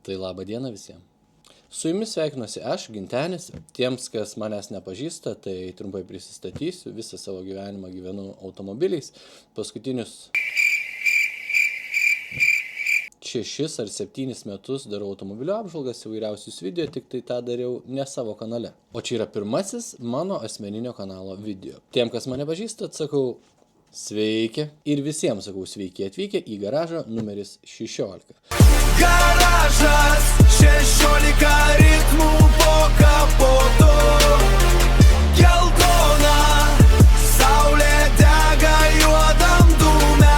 Tai laba diena visiems. Su jumis sveikinuosi aš, Gintenis. Tiems, kas manęs nepažįsta, tai trumpai prisistatysiu. Visą savo gyvenimą gyvenu automobiliais. Paskutinius 6 ar 7 metus darau automobilio apžvalgas, įvairiausius video, tik tai tą dariau ne savo kanale. O čia yra pirmasis mano asmeninio kanalo video. Tiem, kas mane pažįsta, sakau sveiki. Ir visiems sakau sveiki atvykę į garažą numeris 16. Garažas 16 ritmų po kapotu. Geltona saulė dega juodam dūme.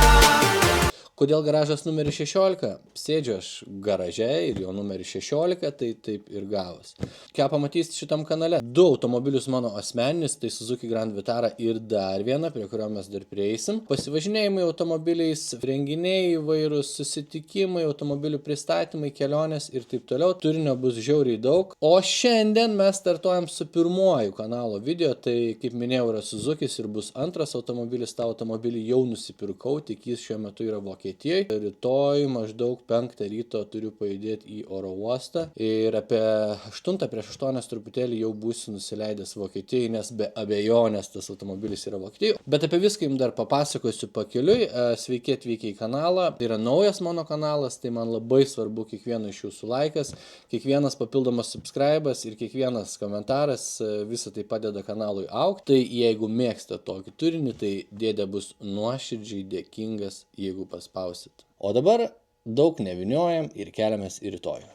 Kodėl garažas numeris 16? Sėdžiu aš garaže ir jo numeris 16, tai taip ir gavos. Ką pamatysit šitam kanale? 2 automobilius mano asmeninis, tai Suzuki Grand Vitara ir dar vieną, prie kurio mes dar prieisim. Pasivažinėjimai automobiliais, renginiai įvairūs, susitikimai, automobilių pristatymai, kelionės ir taip toliau. Turinio bus žiauriai daug. O šiandien mes startuojam su pirmuoju kanalo video, tai kaip minėjau yra Suzukis ir bus antras automobilis. Ta automobilį jau nusipirkau, tik jis šiuo metu yra Vokietijoje. Rytoj maždaug 5 ryto turiu pajudėti į oro uostą ir apie 8 prieš 8 truputėlį jau būsiu nusileidęs Vokietijai, nes be abejonės tas automobilis yra Vokietijai. Bet apie viską jums dar papasakosiu pakeliui. Sveiki atvykę į kanalą. Tai yra naujas mano kanalas, tai man labai svarbu kiekvieno iš jūsų laikas, kiekvienas papildomas subscribas ir kiekvienas komentaras, visą tai padeda kanalui augti. Tai jeigu mėgstate tokį turinį, tai dėdė bus nuoširdžiai dėkingas, jeigu paspausit. O dabar daug neviniojam ir keliamės į rytojų.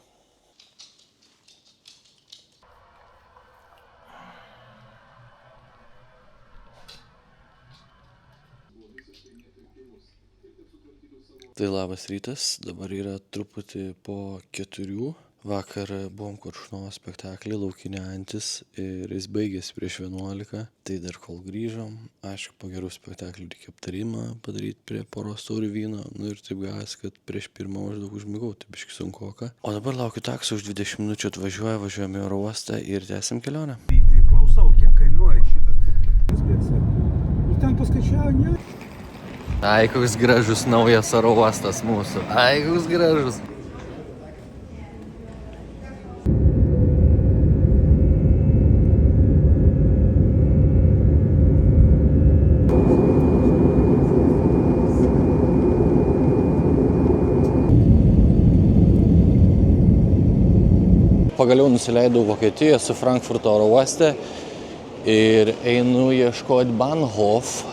Tai labas rytas, dabar yra truputį po 4. Vakar buvom Koršunovos spektaklį Laukinė antis ir jis baigėsi prieš 11. Tai dar kol grįžom, aišku, po gerų spektaklių reikia aptarimą padaryti prie poros taurių vyno. Nu ir taip gavęs, kad prieš 1 maždaug užmigau, tai biškį sunkoka. O dabar laukiu taksą, už 20 minučių važiuojam į oro uostą ir tęsim kelionę. Tai klausau, kiek kainuoja šitą. Ir ten paskaičiavo, ne? Ai, koks gražus naujas oro uostas mūsų. Ai, koks gražus. Pagaliau nusileidau Vokietijoje su Frankfurto oro uoste ir einu ieškoti Bahnhof.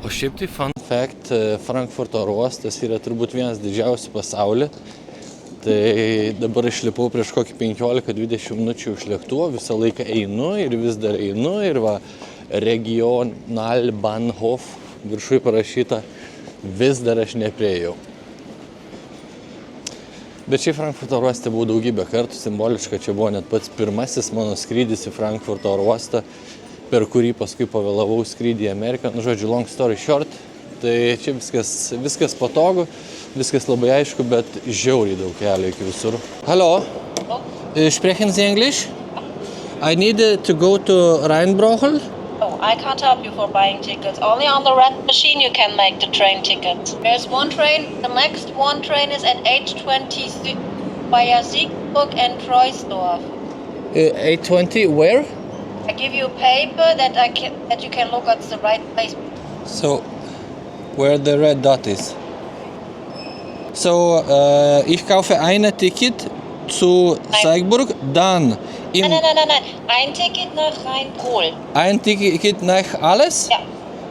O šiaip tai fun fact, Frankfurto oro uostas yra turbūt vienas didžiausių pasaulyje. Tai dabar išlipau prieš kokį 15-20 minučių iš lėktuvo, visą laiką einu ir vis dar einu ir va Regionalbahnhof viršui parašyta, vis dar aš nepriejau. Bet šiaip Frankfurto oro uoste buvau daugybę kartų, simboliška, čia buvo net pats pirmasis mano skrydis į Frankfurto oro uostą, per kurį paskui pavėlavau skrydį į Ameriką. Nu, žodžiu, long story short, tai čia viskas patogu, viskas labai aišku, bet žiauriai daug kelio iki visur. Hallo, sprechen Sie English? I need to go to Rheinbrochel. Oh, I can't help you for buying tickets. Only on the red machine you can make the train tickets. There's one train, the next one train is at 8:20 via Siegburg and Troisdorf. 8:20, where? I give you a paper that you can look at the right place. So, where the red dot is. So, ich kaufe eine Ticket zu Siegburg, dann Nein. Ein Ticket nach Rheinbrohl. Ein Ticket nach alles? Ja.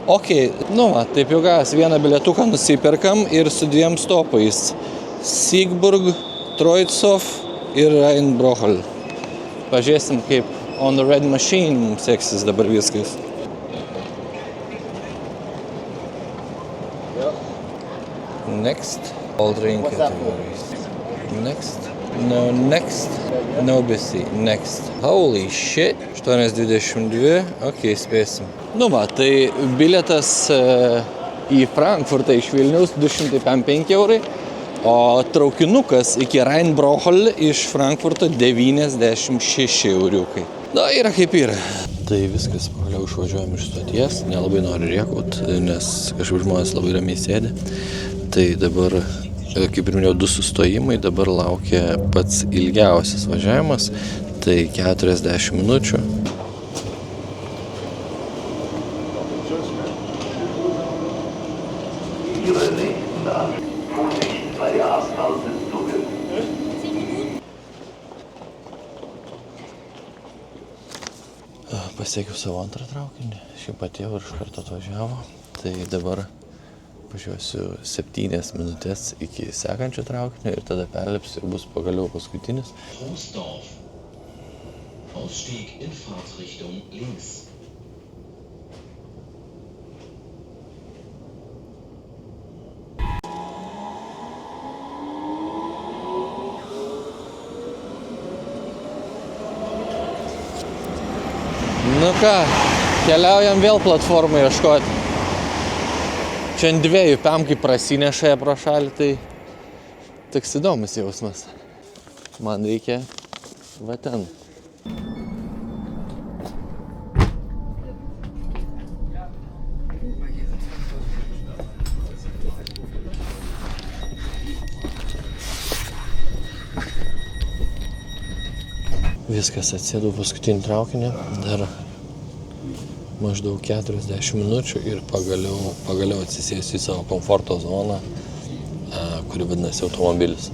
Ok, nu va, taip jau gavęs vieną bilietuką nusiperkam ir su 2 stopais. Siegburg, Troisdorf ir Rheinbrochel. Pažiūrėsim, kaip on the red machine mums seksis dabar viskas. Next. All train categories. Next. No, next. No busy. Next. Holy shit. 8:22. Ok, spėsim. Nu va, tai bilietas į Frankfurtą iš Vilniaus 205 eurai, o traukinukas iki Rheinbrochel iš Frankfurto 96 euriukai. Na, yra kaip yra. Tai viskas, pagaliau išvažiuojam iš stoties, nelabai noriu rėkaut, nes kažkaip žmonės labai ramiai sėdi. Tai dabar, kaip ir minėjau, 2 sustojimai, dabar laukia pats ilgiausias važiavimas, tai 40 minučių. Pasiekiau savo antrą traukinį, šiaip atėjau ir iš karto atvažiavo, tai dabar važiuosiu 7 minutės iki sekančio traukinio ir tada perlipsiu ir bus pagaliau paskutinis. Großdorf. Ausstieg in Fahrtrichtung links. Nu ką, keliaujam vėl platformą ieškoti. Čia ant 2 pem, kai prasineša pro šalį, tai toks įdomus jausmas. Man reikia va ten. Viskas, atsėdau paskutinį traukinį, dar maždaug 40 minučių ir pagaliau atsisėsiu į savo komforto zoną, kuri vadinasi automobilis.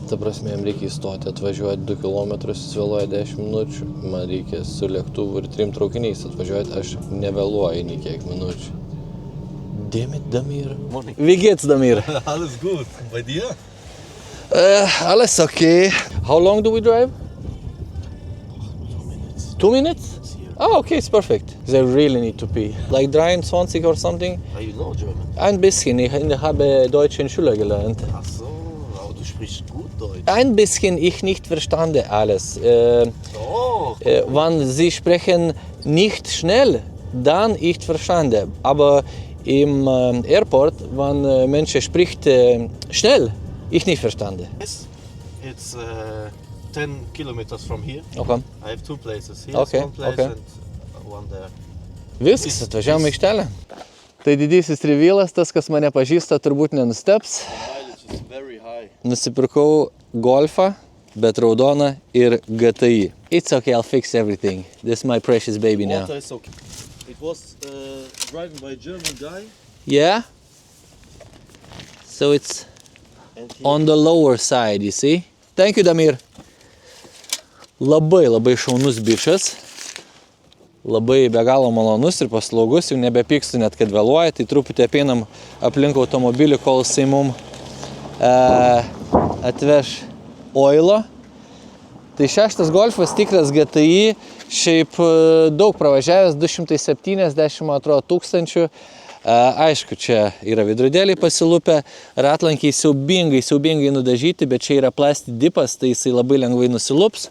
Ta prasme, jam reikia įstoti, atvažiuoti 2 km, jis vėluoja 10 minučių, man reikia su lėktuvu ir 3 traukiniais atvažiuoti, aš nevėluoju nei kiek minučių. Damn it, Damir. Wie geht's, Damir? Alles gut. Bei dir? Alles okay. How long do we drive? 2 minutes? Oh, okay, it's perfect. They really need to pee. Like 23 or something? You know German? Ein bisschen. Ich habe Deutsch in Schule gelernt. Ach so, aber du sprichst gut Deutsch. Ein bisschen, ich nicht verstande alles. Wenn sie sprechen nicht schnell, dann ich verstande. Aber im Airport, wenn Menschen spricht schnell, ich nicht verstande. It's 10 kilometers from here. Okay. I have 2 places. Here Okay, one place okay. and one there. Viskas, atvažiavome aikštelę. Tai didysis revealas, tas, kas mane pažįsta, turbūt nenusteps. Mileage is very high. Nusipirkau Golfą, bet raudoną ir GTI. It's okay, I'll fix everything. This is my precious baby now. Water is okay. It was driven by a German guy. Yeah? So it's And he on the lower side, you see? Thank you, Damir. Labai šaunus bičas. Labai be galo malonus ir paslaugus, jau nebepykstu net, kad vėluoja, tai truputį apeinam aplink automobilį, kol jisai mum atveš oilo. Tai 6 Golfas, tikras GTI, šiaip daug pravažiavęs, 270 atrodo tūkstančių. Aišku, čia yra vidrodėliai pasilupę, ratlankiai siaubingai nudažyti, bet čia yra plastik dipas, tai jisai labai lengvai nusilups.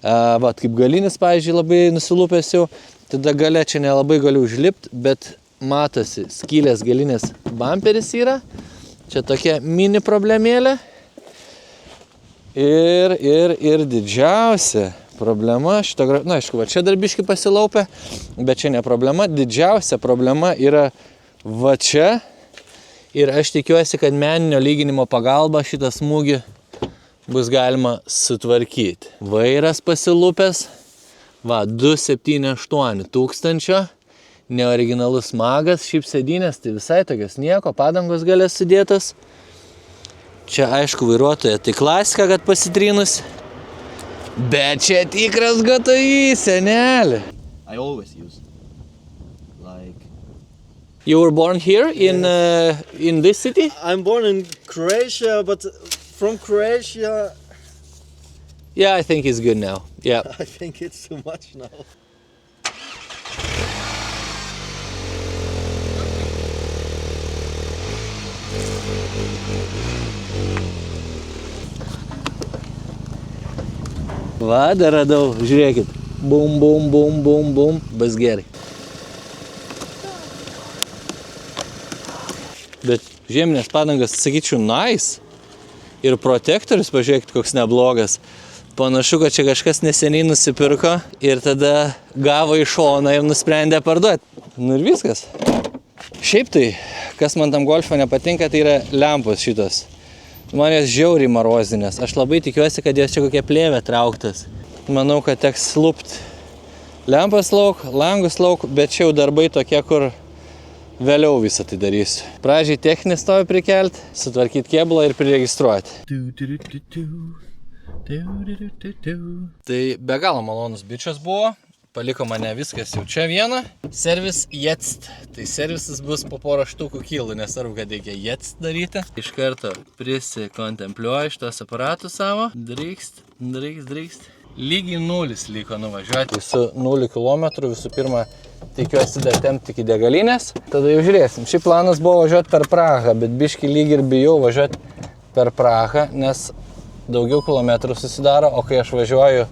Vat, kaip galinis, pavyzdžiui, labai nusilupęs jau, tada gale čia nelabai galiu užlipti, bet matosi, skylės galinės bamperis yra, čia tokia mini problemėlė. Ir didžiausia problema šito, na aišku, va čia dar biškį pasilaupė, bet čia ne problema, didžiausia problema yra va čia ir aš tikiuosi, kad meninio lyginimo pagalba šitą smūgį bus galima sutvarkyti. Vairas pasilupęs, va 278 tūkstančio, neoriginalus magas, šiaip sėdynės, tai visai tokios nieko, padangos galės sudėtas. Čia aišku vairuotoja, tai klasika, kad pasitrynus. Bet čia tikras GTI, senelė. I always use like. You were born here in this city? I'm born in Croatia, but from Croatia Yeah, I think it's good now. Yeah. I think it's too much now. Va, dar radau, žiūrėkit. Bum, bum, bum, bum, bum. Bus gerai. Bet žieminės padangas, sakyčiau, nice. Ir protektorius, pažiūrėkit, koks neblogas. Panašu, kad čia kažkas neseniai nusipirko ir tada gavo į šoną ir nusprendė parduoti. Nu ir viskas. Šiaip tai, kas man tam golfo nepatinka, tai yra lempos šitos. Man jos žiauriai marozinės. Aš labai tikiuosi, kad jos čia kokia plėvė trauktas. Manau, kad teks lupt lempas lauk, langus lauk, bet čia jau darbai tokie, kur vėliau visą tai darysiu. Pradžiai techninį stovį prikelt, sutvarkyti kėbulą ir priregistruoti. Tai be galo malonus bičias buvo, paliko mane viskas jau čia vieną. Servis jetzt, tai servisas bus po porą štukų kilų, nesvarbu, kad reikia jetzt daryti. Iš karto prisikontempliuoju šitos aparatus savo, drykst. Lygiai 0 liko nuvažiuoti. Su 0 km visų pirma tikiuosi dar tempti iki degalinės, tada jau žiūrėsim. Šį planas buvo važiuoti per Prahą, bet biškį lyg ir bijau važiuoti per Prahą, nes daugiau kilometrų susidaro, o kai aš važiuoju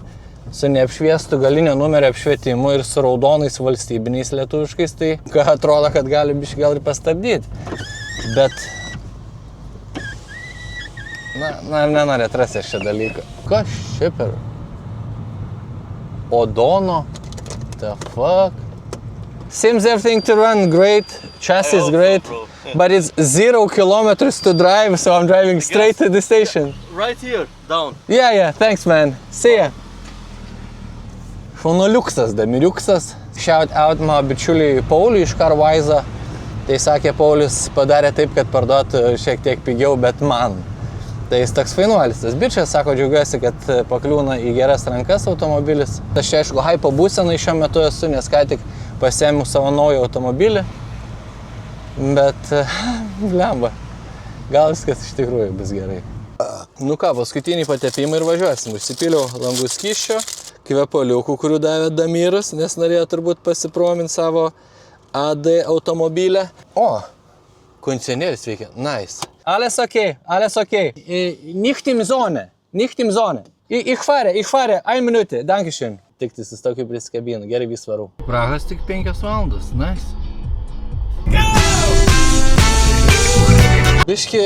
su neapšviestu galinio numerio apšvietimu ir su raudonais valstybiniais lietuviškais, tai atrodo, kad gali biškį gal ir pastabdyti. Bet nenori atrasti šį dalyką. Kas šiaip yra? Odono? The fuck? Seems everything to run great, chassis great, but it's 0 kilometers to drive, so I'm driving straight to the station. Right here, down. Yeah, thanks man. See ya. Šaunuliuksas, damiriuksas. Shout out mano bičiuliui Pauliui iš Carwise. Tai sakė, Paulius padarė taip, kad parduotų šiek tiek pigiau, bet man. Tai jis toks fainuolis. Tas bičias, sako, džiaugiuosi, kad pakliūna į geras rankas automobilis. Aš čia, aišku, hypo būsenai šiuo metu esu, nes ką tik pasiėmiau savo naują automobilį. Bet, blemba, gal viskas iš tikrųjų bus gerai. Nu ką, paskutiniai patepimai ir važiuosim. Užsipiliau langų skysčio, kvepaliukų, kurių davė Damiras, nes norėjo turbūt pasiprominti savo AD automobilę. O, kondicionierius veikia, nice. Alles okay. Nicht im Sonne. Ich fahre, 1 Minute, dankeschön. Tik tai sustokiu prie kabinų, gerai vis varau. Prahas tik 5 valandos, nice. Biški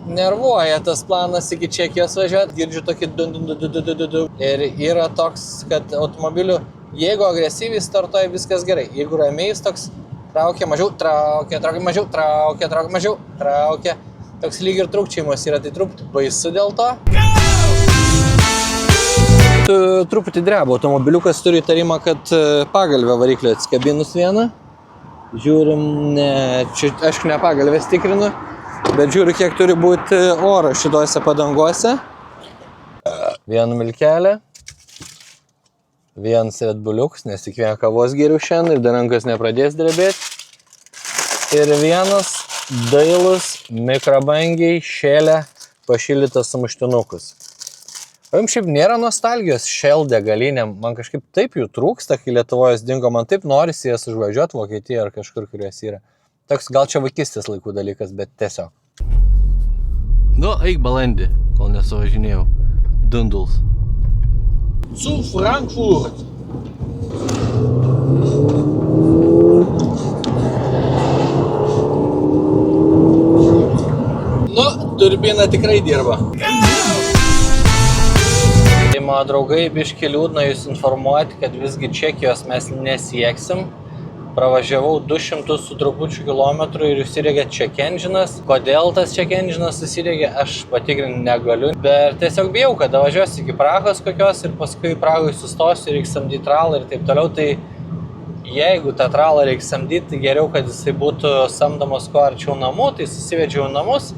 nervuoja tas planas iki Čekijos važiuoti, girdžiu tokį du. Ir yra toks, kad automobiliu, jeigu agresyviai startuoja, viskas gerai. Jeigu ramiai jis toks traukia mažiau, traukia mažiau. Toks lyg ir trūkčiajimas yra, tai truputį baisu dėl to. Truputį dreba automobiliukas, turi įtarimą, kad pagalvę variklio atsikabinus vieną. Žiūrim, čia aišku ne pagalvės tikrinu, bet žiūriu, kiek turi būti oro šitose padanguose. Vieną milkelę. Vienas Red Bulliuks, nes tik vieną kavos geriau šiandien ir dar rankos nepradės drebėti. Ir vienas dailus mikrobangiai šėlė pašildytas sumuštinukus. O jums šiaip nėra nostalgijos Shell degalinėm, man kažkaip taip jų trūksta, kai Lietuvoje dingo, man taip norisi jas užvažiuoti Vokietiją ar kažkur, kurios yra. Toks gal čia vaikystės laikų dalykas, bet tiesiog. Nu, eik balandį, kol nesuvažinėjau. Dunduls. Zu Frankfurt. Nu, turbina tikrai dirba. Tai mano draugai, biški liūdna jūs informuoti, kad visgi Čekijos mes nesieksim. Pravažiavau 200 su trupučiu kilometrų ir įsirėgė check engine'as. Kodėl tas check engine'as įsirėgė, aš patikrinti negaliu. Bet tiesiog bijau, kad važiuosiu iki Prahos kokios ir paskui Prahoj sustosiu ir reikia samdyti tralą ir taip toliau. Tai jeigu tą tralą reikia samdyti, tai geriau, kad jisai būtų samdomas kuo arčiau namų. Tai susivedžiau namus.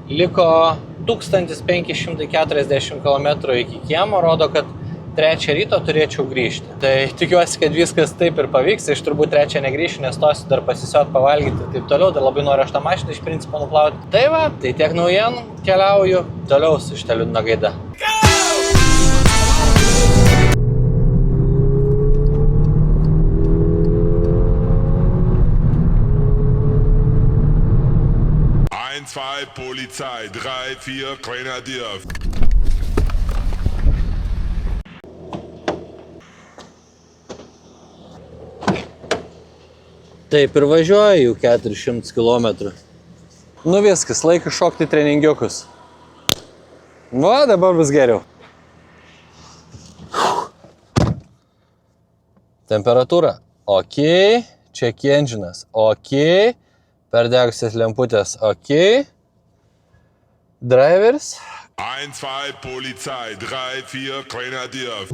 Liko 1540 km iki kiemo, rodo, kad 3 ryto turėčiau grįžti. Tai tikiuosi, kad viskas taip ir pavyks. Aš turbūt 3 negrįšiu, nes stosiu dar pasisiot, pavalgyti ir taip toliau. Dar labai noriu aš tą mašiną iš principo nuplauti. Tai va, tai tiek naujienų, keliauju toliau su šitą liūdna gaida. Zwei Polizei, 3, 4 Grenadier. Taip ir važiuoju jau 400 km. Nu viskas, laikas šokti treningiukus. Nu, dabar bus geriau. Temperatūra. Ok. Check engine'as. Ok. Perdegusias lemputės. Ok. Drivers. 1-2 Polizei, 3-4 Grenadier.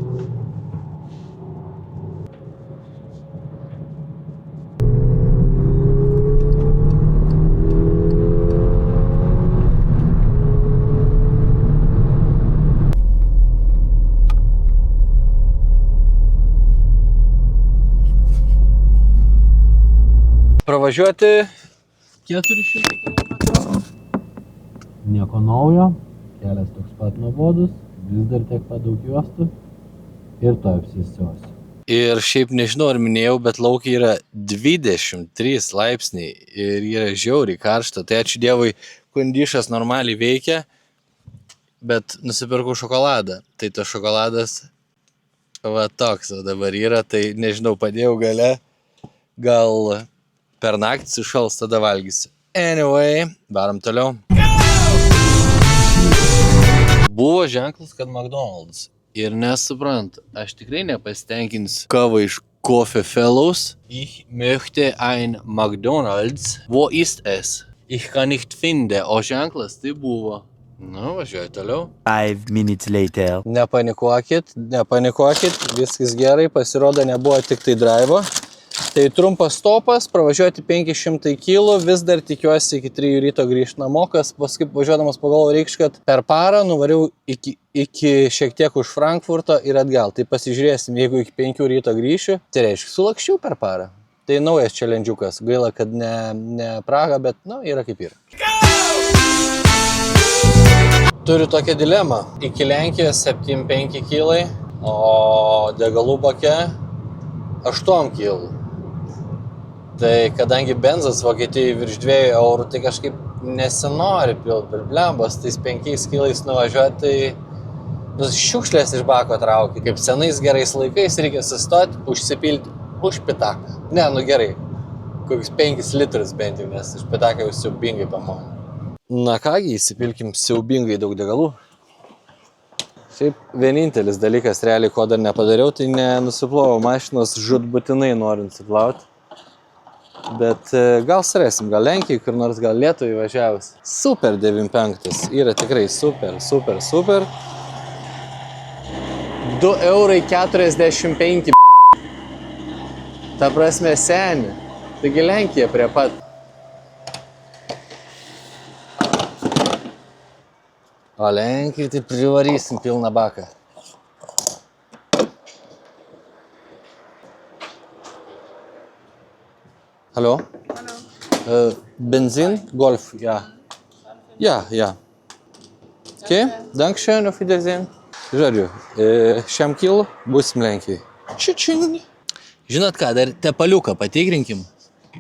Pravažiuoti 400 km. Nieko naujo, kelias toks pat nuobodus, vis dar tiek pat daug juostų ir to apsisiosiu. Ir šiaip nežinau, ar minėjau, bet laukia yra 23 laipsniai ir yra žiauriai karšta. Tai ačiū Dievui, kondišas normaliai veikia, bet nusipirkau šokoladą. Tai tas šokoladas va toks dabar yra, tai nežinau, padėjau gale, gal per naktį sušals, tada valgysiu. Anyway, varom toliau. Buvo ženklas, kad McDonald's. Ir nesuprantu, aš tikrai nepasitenkinsiu kava iš Coffee Fellows. Ich möchte ein McDonald's. Wo ist es? Ich kann nicht finde. O ženklas tai buvo. Nu, važiuoju toliau. 5 minutes later. Nepanikuokit, viskas gerai, pasirodo nebuvo tik tai drivo. Tai trumpas stopas, pravažiuoti 500 kg, vis dar tikiuosi iki 3 ryto grįžti namo, kas paskui važiuodamas pagalvojau reikš, kad per parą nuvariau iki šiek tiek už Frankfurto ir atgal. Tai pasižiūrėsim, jeigu iki 5 ryto grįšiu, tai reiškia, sulakščiau per parą. Tai naujas challenge'ukas, gaila, kad ne Praga, bet, nu, yra kaip yra. Turiu tokią dilemą. Iki Lenkijos 7-5 kg, o degalų bake 8 kg. Tai kadangi benzas Vokietijoje virš 2 eurų, tai kažkaip nesinori pilti per blembas, tais 5 kilais nuvažiuoti, tai šiukšlės iš bako traukia. Kaip senais gerais laikais reikia sustoti, užsipilti už pitaką. Ne, nu gerai, kokius 5 litrus bent jau, nes iš pitaką jau siaubingai pamoju. Na kągi, įsipilkim siaubingai daug degalų. Šiaip vienintelis dalykas, realiai, ko dar nepadariau, tai nenusiplovau mašinos, žūtbūtinai noriu nusiplauti. Bet gal surasim, gal Lenkijai, kur nors gal Lietuvai važiavus. Super 95, yra tikrai super. 2,45 €. Ta prasme seni. Taigi Lenkija prie pat. O Lenkijai tai privarysim pilną baką. Hallo? Hallo. Benzin? Golf, ja. Ja. Okay, Dankeschön, auf Wiedersehen. Žodžiu, šiam kilu būsim Lenkijai. Čičing. Žinot ką, dar tepaliuką patikrinkim,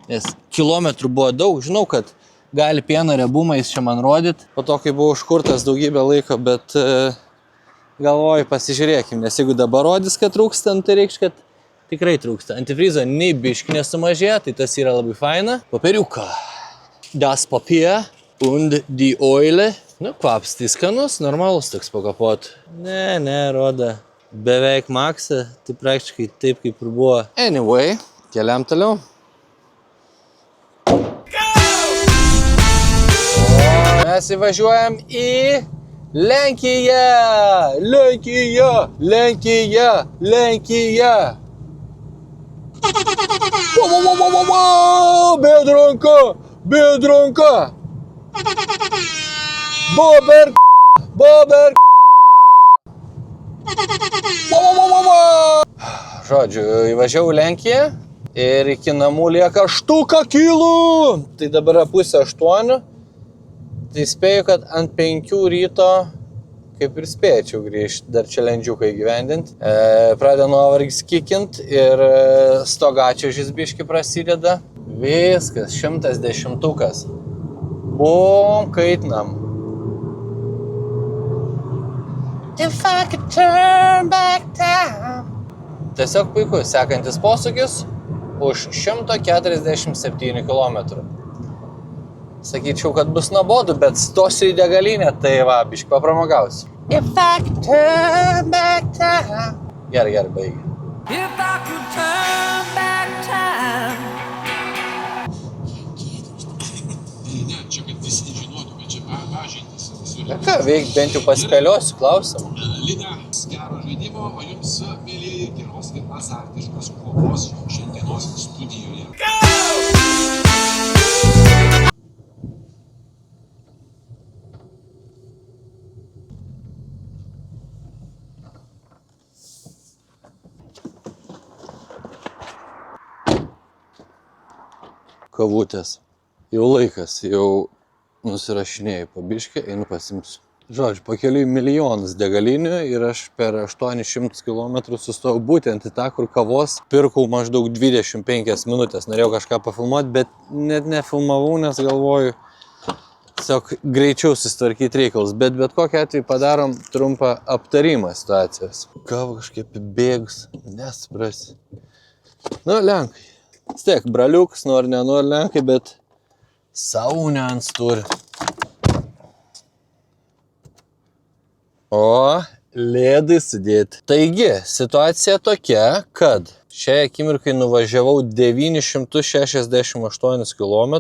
nes kilometrų buvo daug. Žinau, kad gali pieno riebumais čia man rodyt, po to, kai buvau užkurtas daugybę laiko, bet galvoju, pasižiūrėkim, nes jeigu dabar rodys, kad trūksta, tai reikš, kad tikrai trūksta. Antifrizo nei biški nesumažėjo, tai tas yra labai faina. Popieriuką. Das Papier und die Eule. Nu, kvapas tai skanus, normalus toks pakapot. Ne, rodo beveik maksą, tai praktiškai taip, kaip ir buvo. Anyway, keliam toliau. Mes įvažiuojam į Lenkiją. Bėdronka! Bober! Žodžiu, įvažiavau į Lenkiją ir iki namų lieka 8 kilų. Tai dabar pusė 8. Tai spėju, kad ant 5 ryto kaip ir spėčiau grįžti, dar challenge'uką įgyvendinti. Pradeda nuovargis kikint ir stogačiužis biški prasideda. Viskas, 110. Bum, kaitinam. If I could turn back time. Tiesiog puiku, sekantis posūkis už 147 km. Sakyčiau, kad bus nuobodu, bet stosiu į degalinę, tai va, biškį papramogausiu. If I could turn back time. Gerai, baigia. If I could turn back time. Ne, čia kad visi žinotų, kad čia pažintis. Ką veik, bent jau paspėliosiu klausimą. Lina, gero žaidimo, o jums, mėlyje, geros ir azartiškos kovos šiandienos studijoje. Kavutės. Jau laikas, jau nusirašinėjau pabiškę, einu pasimsiu. Žodžiu, pakeliui milijonas degalinių ir aš per 800 km sustojau būtent į tą, kur kavos pirkau maždaug 25 minutės. Norėjau kažką pafilmuoti, bet net nefilmavau, nes galvoju, tiesiog greičiau susitvarkyti reikalus. Bet kokiu atveju padarom trumpą aptarimą situacijos. Kava kažkaip bėgs, nesuprasi. Nu, Lenkai. Vis tiek, braliukas, nori Lenkai, bet saunę turi. O, lėdai sudėti. Taigi, situacija tokia, kad šiai akimirkai nuvažiavau 968 km,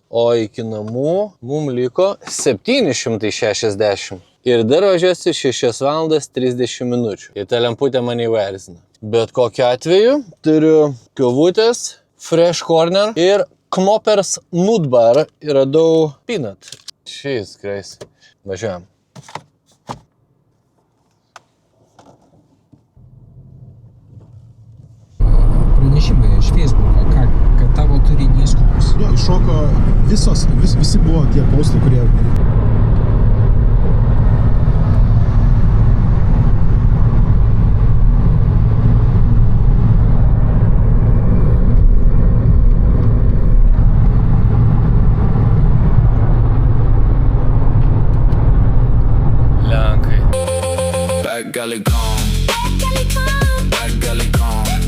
o iki namų mums liko 760. Ir dar važiuosiu 6 valandas 30 minučių. Ir ta lemputė mane įverzina. Bet kokiu atveju turiu kavutės, Fresh Corner ir Knoppers Nut Bar ir radau peanut. Šiais kreis. Važiuojam. Pranešimai iš Facebook'o, kad tavo turinys koks. Jo, iššoko visi buvo tie postai, kurie... Gully gone, back gully gone,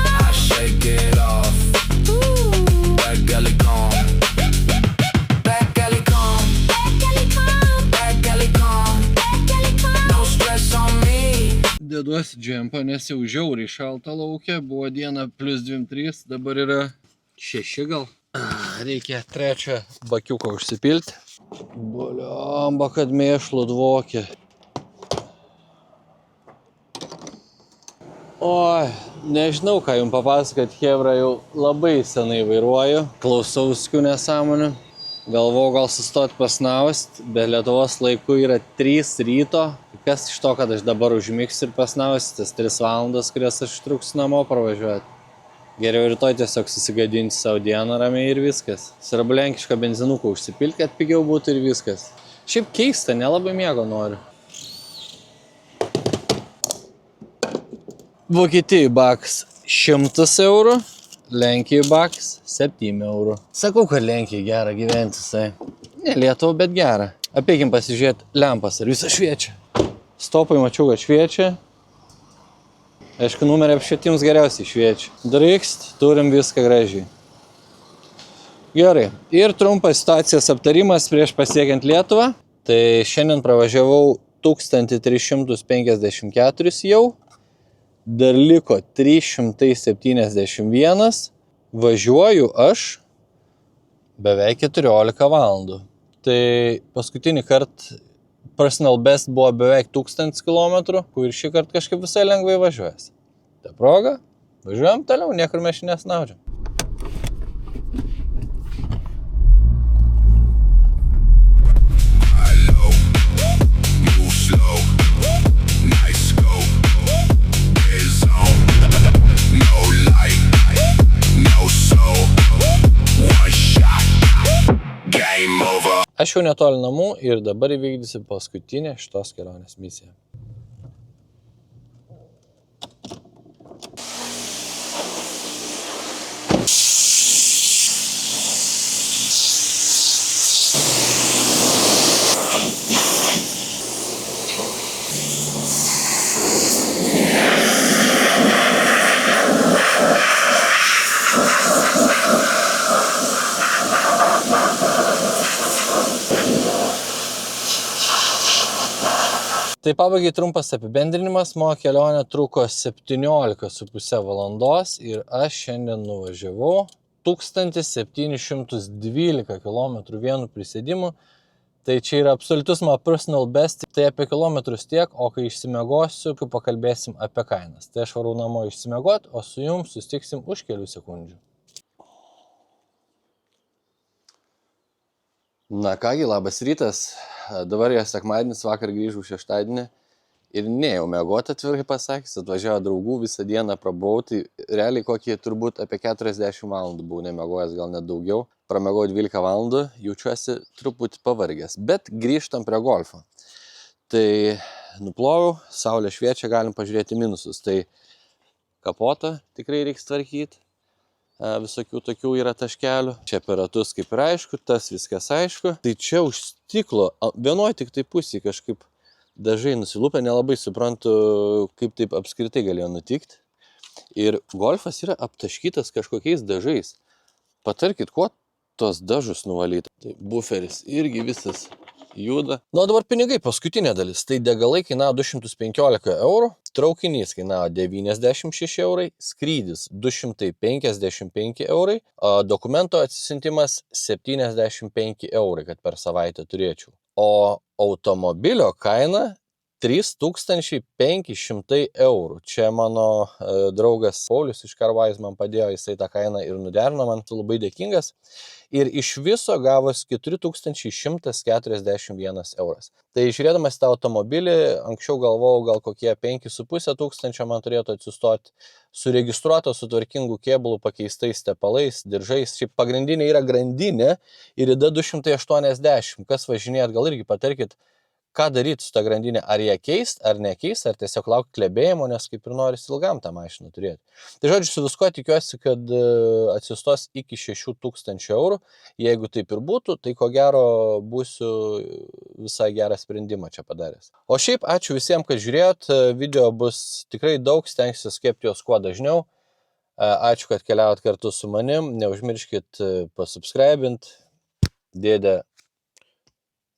I shake it off. Back gully gone, back gully gone, back gully gone, no stress on me. Deduosi džempą, nes jau žiauriai šalta laukia, buvo diena plus 2-3, dabar yra 6 gal. Reikia trečią bakiuką užsipilti. Bliamba, kad mėšlu dvokia. Oi, nežinau, ką jums papasakot, chebra, jau labai senai vairuoju, klausauskių nesąmonių, galvojau gal sustot pasnaust, bet Lietuvos laiku yra 3 ryto, kas iš to, kad aš dabar užmigsiu ir pasnausiu, tas 3 valandas, kurias aš truksiu namo pravažiuoti. Geriau rytoj tiesiog susigadinti savo dieną ramiai ir viskas. Svarbu lenkišką benzinuką užsipilti, kad pigiau būtų ir viskas. Šiaip keista, nelabai miego noriu. Vokietijai baks 100 eurų, Lenkijai baks 7 eurų. Sakau, kad Lenkijai gera gyventi, sai. Ne Lietuva, bet gera. Apeikim pasižiūrėti lempas, ar visą šviečia. Stopai mačiau, kad šviečia. Aišku, numerį apšvietimus geriausiai šviečia. Drykst, turim viską gražiai. Gerai. Ir trumpas situacijos aptarimas prieš pasiekiant Lietuvą. Tai šiandien pravažiavau 1354 jau. Dar liko 371, važiuoju aš beveik 14 valandų. Tai paskutinį kartą personal best buvo beveik 1000 km, kur šį kartą kažkaip visai lengvai važiuojas. Ta proga, važiuojam toliau, niekur mes nesnaudžiam. Aš jau netoli namų ir dabar įvykdysiu paskutinę šitos kelionės misiją. Tai pabaigai trumpas apibendrinimas, mano kelionė truko 17,5 valandos ir aš šiandien nuvažiavau 1712 km vienu prisėdimu. Tai čia yra absoliutus mano personal best, tai apie kilometrus tiek, o kai išsimiegosiu, kai pakalbėsim apie kainas. Tai aš varau namo išsimiegot, o su jums sustiksim už kelių sekundžių. Na kągi, labas rytas. Dabar yra sekmadienis, vakar grįžau šeštadienį ir nejau miegoti, atvirai pasakys, atvažiavo draugų, visą dieną prabuvau, tai realiai kokie turbūt apie 40 valandų buvau nemiegojęs, gal net daugiau. Pramiegojau 12 valandų, jaučiuosi truputį pavargęs, bet grįžtam prie golfo. Tai nuploviau, saulė šviečia, galim pažiūrėti minusus. Tai kapotą tikrai reiks tvarkyti. Visokių tokių yra taškelių. Čia per ratus kaip ir aišku, tas viskas aišku. Tai čia už stiklo, vienoj tik tai pusėje kažkaip dažai nusilupę, nelabai suprantu, kaip taip apskritai galėjo nutikti. Ir golfas yra aptaškytas kažkokiais dažais. Patarkit, kuo tos dažus nuvalyti. Tai buferis irgi visas juda. Nu, dabar pinigai, paskutinė dalis. Tai degalai kainavo 215 eurų, traukinys kainavo 96 eurai, skrydis 255 eurai, dokumento atsisintimas 75 eurai, kad per savaitę turėčiau. O automobilio kaina 3500 eurų. Čia mano draugas Paulius iš Karvais man padėjo, jisai tą kainą ir nuderino, man labai dėkingas. Ir iš viso gavos 4141 euras. Tai žiūrėdamas tą automobilį, anksčiau galvojau, gal kokie 5,5 tūkstančio man turėtų atsistoti, suregistruoto su tvarkingu kėbulu, pakeistais tepalais, diržais. Šiaip pagrindinė yra grandinė ir ida 280. Kas važinėjat, gal irgi patarkit, ką daryti su tą grandinę, ar ją keist, ar nekeist, ar tiesiog laukti klebėjimo, nes kaip ir norisi ilgam tą mašiną turėti. Tai žodžiu, su visko tikiuosi, kad atsistos iki 6000 eurų. Jeigu taip ir būtų, tai ko gero būsiu visai gerą sprendimą čia padaręs. O šiaip ačiū visiems, kad žiūrėjot, video bus tikrai daug, stengsiu skepti jos kuo dažniau. Ačiū, kad keliaujat kartu su manim, neužmirškit pasubscribint,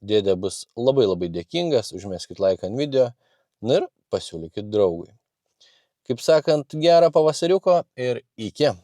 Dėdė bus labai dėkingas, užmeskit laiką ant video, ir pasiūlykit draugui. Kaip sakant, gerą pavasariuko ir iki.